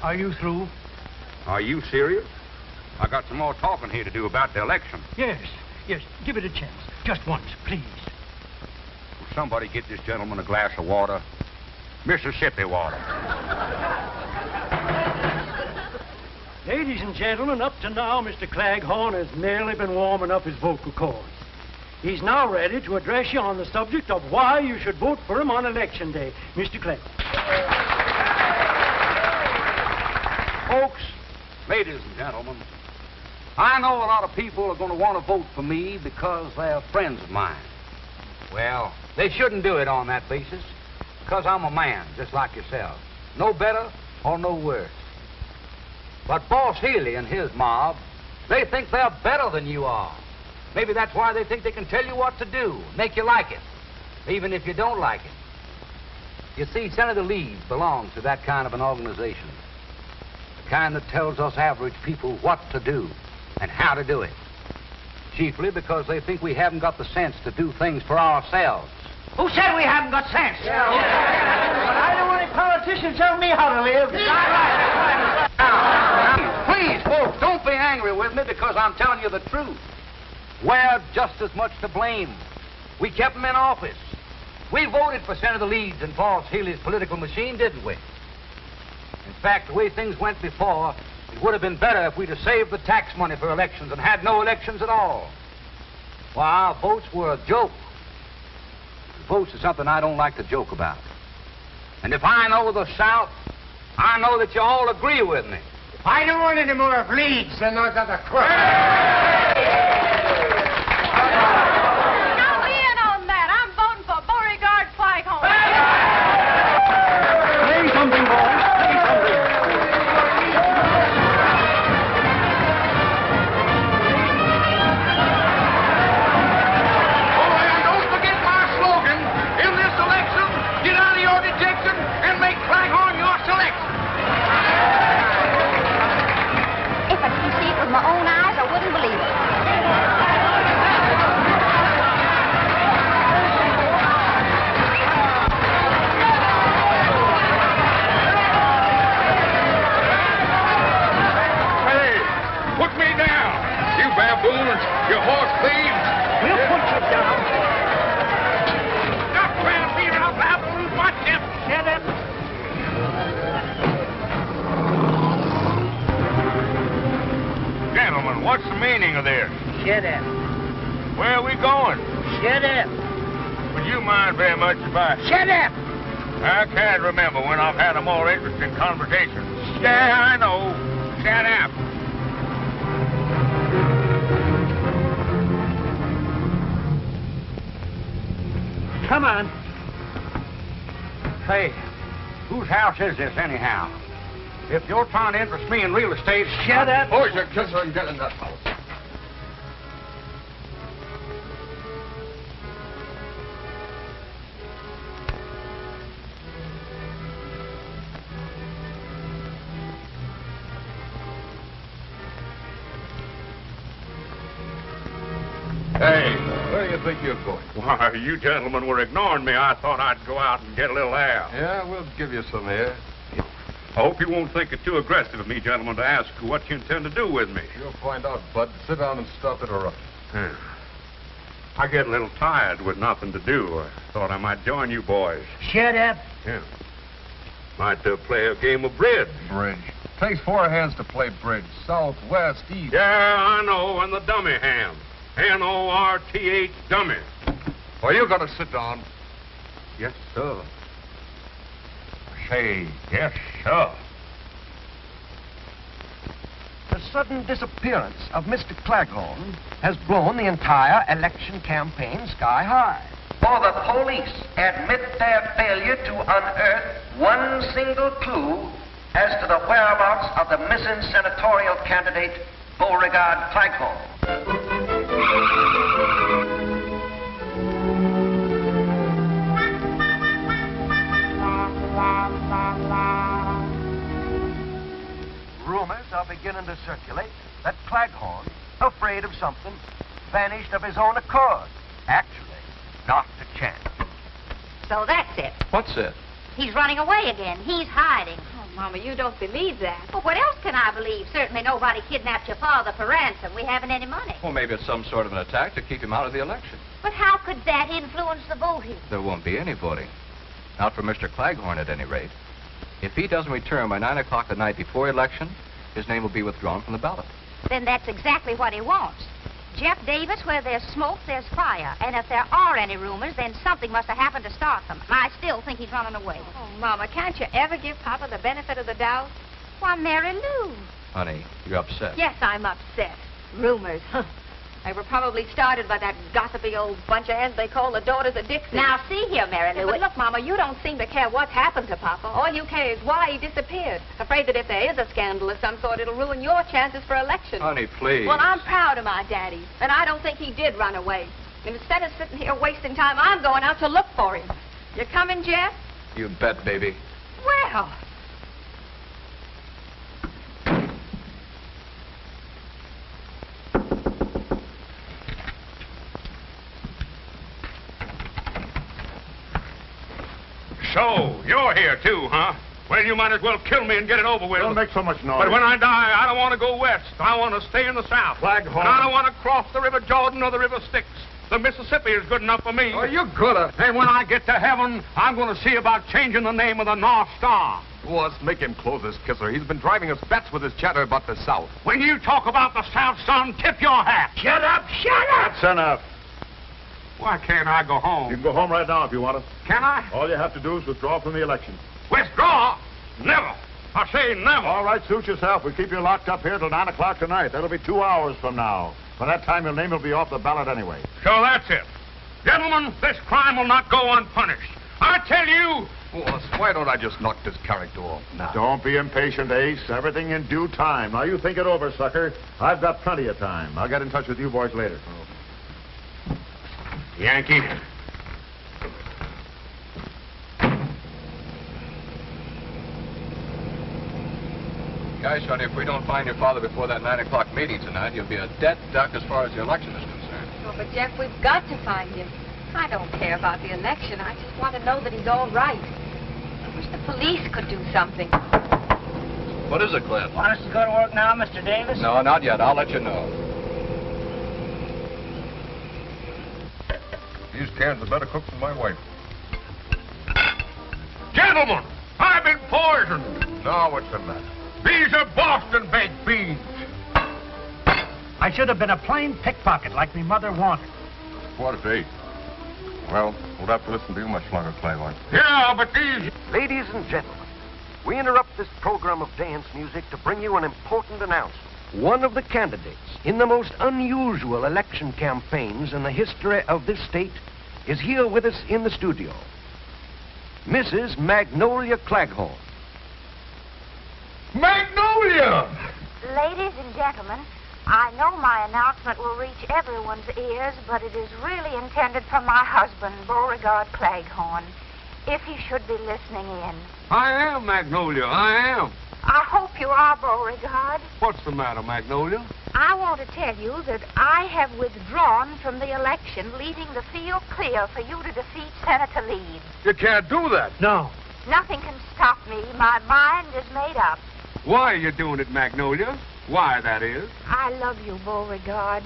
Are you through? Are you serious? I got some more talking here to do about the election. Yes. Give it a chance. Just once, please. Will somebody get this gentleman a glass of water? Mississippi water. Ladies and gentlemen, up to now, Mr. Claghorn has merely been warming up his vocal cords. He's now ready to address you on the subject of why you should vote for him on Election Day. Mr. Claghorn. Folks, ladies and gentlemen, I know a lot of people are going to want to vote for me because they're friends of mine. Well, they shouldn't do it on that basis, because I'm a man, just like yourselves. No better or no worse. But Boss Healy and his mob, they think they're better than you are. Maybe that's why they think they can tell you what to do, make you like it, even if you don't like it. You see, Senator Leeds belongs to that kind of an organization. The kind that tells us average people what to do and how to do it. Chiefly because they think we haven't got the sense to do things for ourselves. Who said we haven't got sense? Yeah. But I don't want any politicians telling me how to live. Now, please, folks, don't be angry with me because I'm telling you the truth. We're just as much to blame. We kept them in office. We voted for Senator Leeds and Boss Healy's political machine, didn't we? In fact, the way things went before, it would have been better if we'd have saved the tax money for elections and had no elections at all. Why, our votes were a joke. Votes is something I don't like to joke about. And if I know the South, I know that you all agree with me. I don't want any more of Leeds than those other crooks. Now in on that. I'm voting for Beauregard Claghorn. Say something, boys. Say something. Oh, and don't forget my slogan. In this election, get out of your dejection and make Claghorn your selection. If I could see it with my own eyes, I wouldn't believe it. Shut up. Where are we going? Shut up. Would you mind very much if I... Shut up! I can't remember when I've had a more interesting conversation. Yeah, I know. Shut up. Come on. Say, whose house is this, anyhow? If you're trying to interest me in real estate... Shut up. Boys, you kiss her and get in that house. Hey, where do you think you're going? Why, you gentlemen were ignoring me. I thought I'd go out and get a little air. Yeah, we'll give you some air. I hope you won't think it too aggressive of me, gentlemen, to ask what you intend to do with me. You'll find out, Bud. Sit down and stop interrupting. Yeah. I get a little tired with nothing to do. I thought I might join you boys. Shut up. Yeah. Might play a game of bridge. Bridge. Takes 4 hands to play bridge. South, west, east. Yeah, I know, and the dummy hand. N-O-R-T-H, dummy. Well, you gotta sit down. Yes, sir. Say, yes, sir. The sudden disappearance of Mr. Claghorn has blown the entire election campaign sky high. For the police admit their failure to unearth one single clue as to the whereabouts of the missing senatorial candidate, Beauregard Claghorn. Rumors are beginning to circulate that Claghorn, afraid of something, vanished of his own accord. Actually, not a chance. So that's it. What's it? He's running away again. He's hiding. Oh, Mama, you don't believe that. Well, what else can I believe? Certainly nobody kidnapped your father for ransom. We haven't any money. Well, maybe it's some sort of an attack to keep him out of the election. But how could that influence the voting? There won't be any voting. Not for Mr. Claghorn, at any rate. If he doesn't return by 9 o'clock the night before election, his name will be withdrawn from the ballot. Then that's exactly what he wants. Jeff Davis, where there's smoke, there's fire. And if there are any rumors, then something must have happened to start them. I still think he's running away. Oh, Mama, can't you ever give Papa the benefit of the doubt? Why, Mary Lou. Honey, you're upset. Yes, I'm upset. Rumors, huh? They were probably started by that gossipy old bunch of heads they call the Daughters of Dixie. Now, see here, Mary Lou. But look, Mama, you don't seem to care what's happened to Papa. All you care is why he disappeared. Afraid that if there is a scandal of some sort, it'll ruin your chances for election. Honey, please. Well, I'm proud of my daddy, and I don't think he did run away. And instead of sitting here wasting time, I'm going out to look for him. You coming, Jeff? You bet, baby. Well... So, you're here, too, huh? Well, you might as well kill me and get it over with. Don't make so much noise. But when I die, I don't want to go west. I want to stay in the south. Claghorn. And I don't want to cross the River Jordan or the River Styx. The Mississippi is good enough for me. Oh, you coulda. And when I get to heaven, I'm going to see about changing the name of the North Star. Let's make him close his kisser. He's been driving us bats with his chatter about the South. When you talk about the South, son, tip your hat. Shut up! Shut up! That's enough. Why can't I go home? You can go home right now if you want to. Can I? All you have to do is withdraw from the election. Withdraw? Never. I say never. All right, suit yourself. We'll keep you locked up here till 9 o'clock tonight. That'll be 2 hours from now. By that time, your name will be off the ballot anyway. So that's it. Gentlemen, this crime will not go unpunished. I tell you... Well, why don't I just knock this character off now? Don't be impatient, Ace. Everything in due time. Now, you think it over, sucker. I've got plenty of time. I'll get in touch with you boys later. Yankee. Guys, honey, if we don't find your father before that 9 o'clock meeting tonight, you'll be a dead duck as far as the election is concerned. Oh, but Jeff, we've got to find him. I don't care about the election. I just want to know that he's all right. I wish the police could do something. What is it, Clint? Want us to go to work now, Mr. Davis? No, not yet. I'll let you know. These cans are better cooked than my wife. Gentlemen, I've been poisoned. Now, what's the matter? These are Boston baked beans. I should have been a plain pickpocket like me mother wanted. Quarter to 8. Well, we'll have to listen to you much longer, Claghorn. Yeah, but these... Ladies and gentlemen, we interrupt this program of dance music to bring you an important announcement. One of the candidates in the most unusual election campaigns in the history of this state is here with us in the studio. Mrs. Magnolia Claghorn. Magnolia! Ladies and gentlemen, I know my announcement will reach everyone's ears, but it is really intended for my husband, Beauregard Claghorn, if he should be listening in. I am, Magnolia, I am. I hope you are, Beauregard. What's the matter, Magnolia? I want to tell you that I have withdrawn from the election, leaving the field clear for you to defeat Senator Leeds. You can't do that. No. Nothing can stop me. My mind is made up. Why are you doing it, Magnolia? Why, that is? I love you, Beauregard.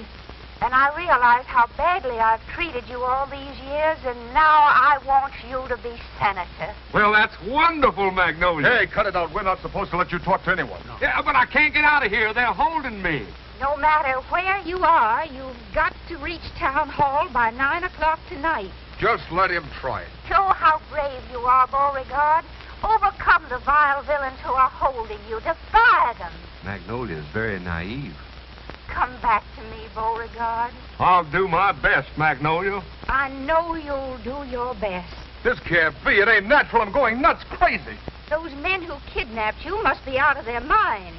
And I realize how badly I've treated you all these years, and now I want you to be senator. Well, that's wonderful, Magnolia. Hey, cut it out. We're not supposed to let you talk to anyone. No. Yeah, but I can't get out of here. They're holding me. No matter where you are, you've got to reach Town Hall by 9 o'clock tonight. Just let him try it. Show how brave you are, Beauregard. Overcome the vile villains who are holding you. Defy them. Magnolia's very naive. Come back to me, Beauregard. I'll do my best, Magnolia. I know you'll do your best. This can't be. It ain't natural. I'm going nuts, crazy. Those men who kidnapped you must be out of their minds.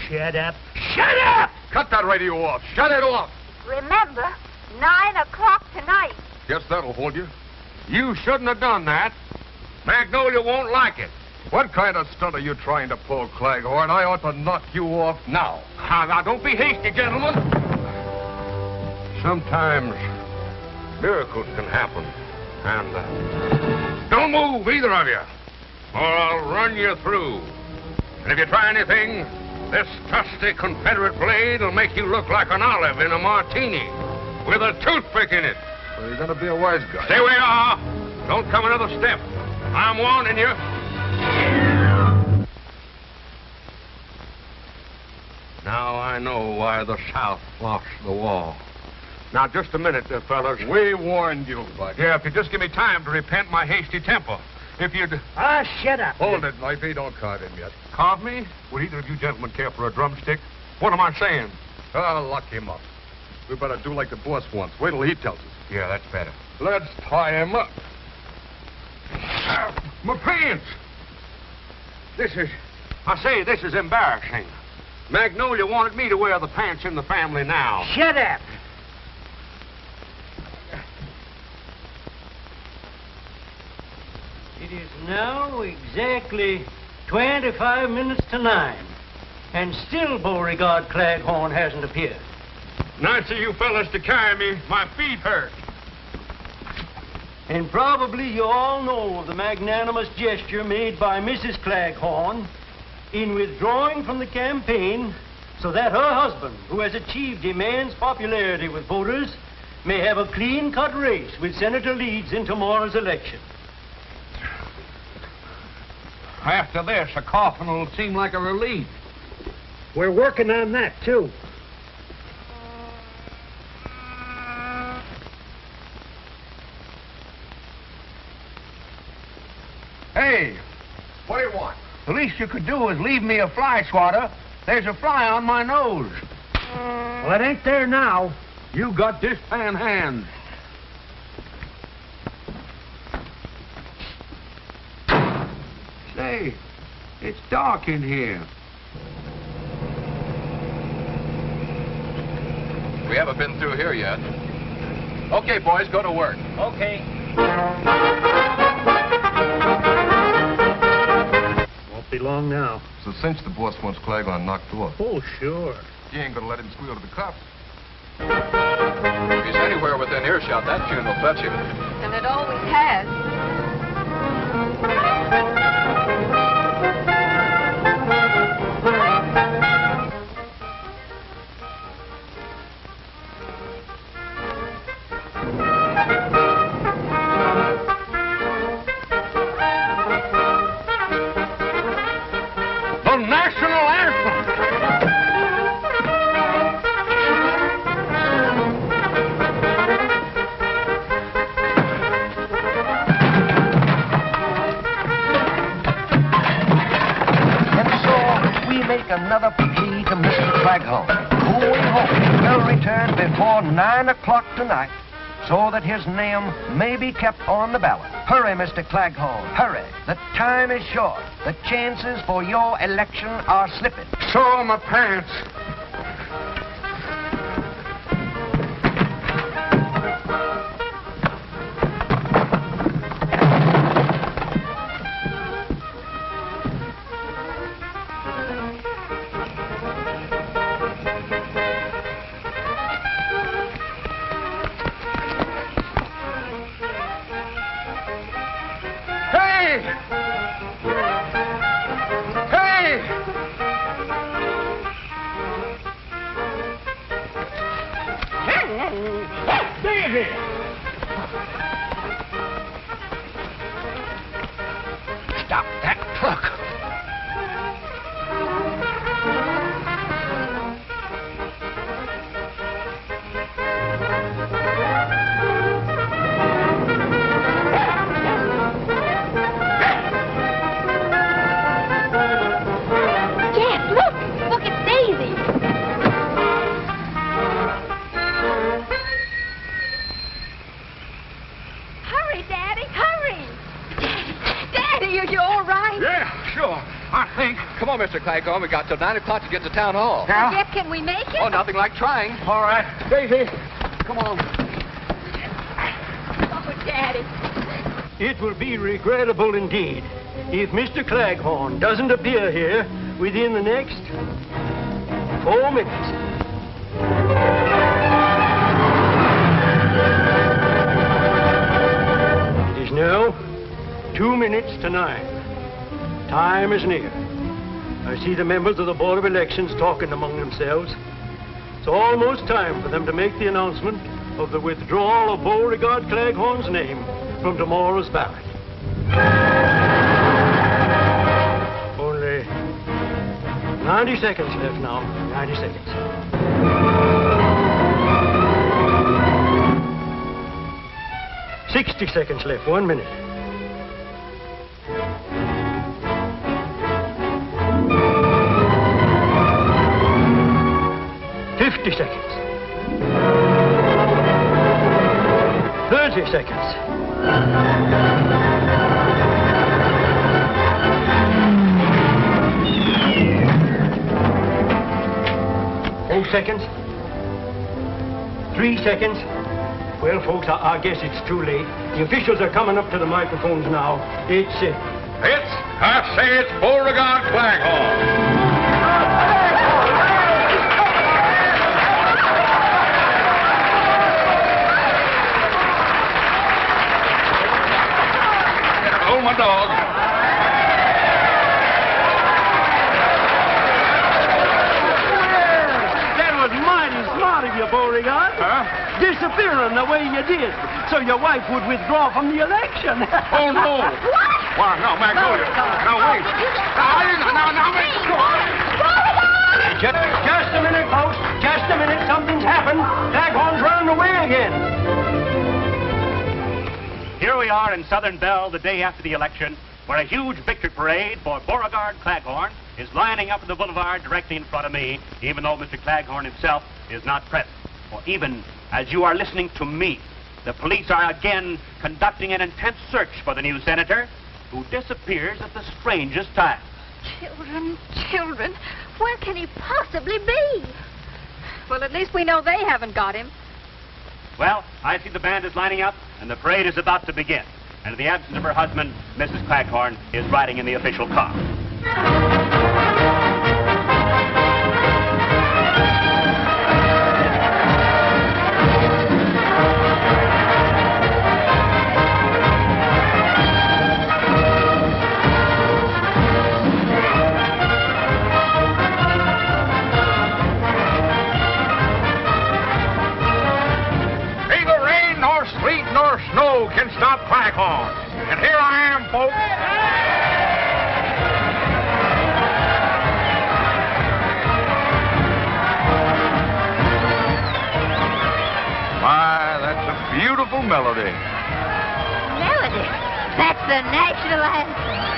Shut up. Shut up! Cut that radio off. Shut it off. Remember, 9 o'clock tonight. Guess that'll hold you. You shouldn't have done that. Magnolia won't like it. What kind of stunt are you trying to pull, Claghorn? I ought to knock you off now. Now, don't be hasty, gentlemen. Sometimes miracles can happen. And don't move, either of you, or I'll run you through. And if you try anything, this trusty Confederate blade will make you look like an olive in a martini with a toothpick in it. Well, you're going to be a wise guy. Stay where you are. Don't come another step. I'm warning you. Now I know why the South lost the war. Now, just a minute, fellas. We warned you, Bud. Yeah, if you just give me time to repent my hasty temper. If you'd... Shut up. Hold it, Knifey. Don't card him yet. Carve me? Would either of you gentlemen care for a drumstick? What am I saying? Lock him up. We better do like the boss wants. Wait till he tells us. Yeah, that's better. Let's tie him up. My pants! This is embarrassing. Magnolia wanted me to wear the pants in the family now. Shut up. It is now exactly 25 minutes to 9, and still Beauregard Claghorn hasn't appeared. Nice of you fellas to carry me. My feet hurt. And probably you all know of the magnanimous gesture made by Mrs. Claghorn in withdrawing from the campaign so that her husband, who has achieved immense popularity with voters, may have a clean-cut race with Senator Leeds in tomorrow's election. After this, a coffin will seem like a relief. We're working on that, too. Hey, what do you want? The least you could do is leave me a fly swatter. There's a fly on my nose. Well, it ain't there now. You got this pan hand. Say, it's dark in here. We haven't been through here yet. Okay, boys, go to work. Okay. Won't be long now. So since the boss wants Claghorn knocked off. Oh, sure. You ain't gonna let him squeal to the cops. If he's anywhere within earshot, that tune will fetch him. And it always has. The national anthem. another plea to Mr. Claghorn, who we hope will return before 9 o'clock tonight so that his name may be kept on the ballot. Hurry, Mr. Claghorn, hurry. The time is short. The chances for your election are slipping. So are my pants. Stop that truck. Jack, look! Look, it's Daisy! Hurry, Daddy, hurry! Daddy, are you all right? Yeah, sure. I think. Come on, Mr. Claghorn. We got till 9 o'clock to get to town hall. Jeff, can we make it? Oh, nothing like trying. All right. Daisy, come on. Oh, Daddy. It will be regrettable indeed if Mr. Claghorn doesn't appear here within the next 4 minutes. It is now 2 minutes to 9. Time is near. I see the members of the Board of Elections talking among themselves. It's almost time for them to make the announcement of the withdrawal of Beauregard Claghorn's name from tomorrow's ballot. Only 90 seconds left now. 90 seconds. $60 seconds left. 1 minute. $50 seconds. 30 seconds. 4 seconds. 3 seconds. Well, folks, I guess it's too late. The officials are coming up to the microphones now. I say it's Beauregard Claghorn. Oh, my dog. That was mighty smart of you, Beauregard. Disappearing the way you did, so your wife would withdraw from the election. Oh, no. What? Why, no, Magnolia. No, wait. Just a minute, folks. Just a minute. Something's happened. Claghorn's running away again. Here we are in Southern Belle the day after the election, where a huge victory parade for Beauregard Claghorn is lining up in the boulevard directly in front of me, even though Mr. Claghorn himself is not present. For even as you are listening to me, the police are again conducting an intense search for the new senator, who disappears at the strangest time. Children, where can he possibly be? Well, at least we know they haven't got him. Well, I see the band is lining up, and the parade is about to begin. And in the absence of her husband, Mrs. Claghorn is riding in the official car. Nor snow can stop Claghorn. And here I am, folks. My, that's a beautiful melody. Melody? That's the national anthem.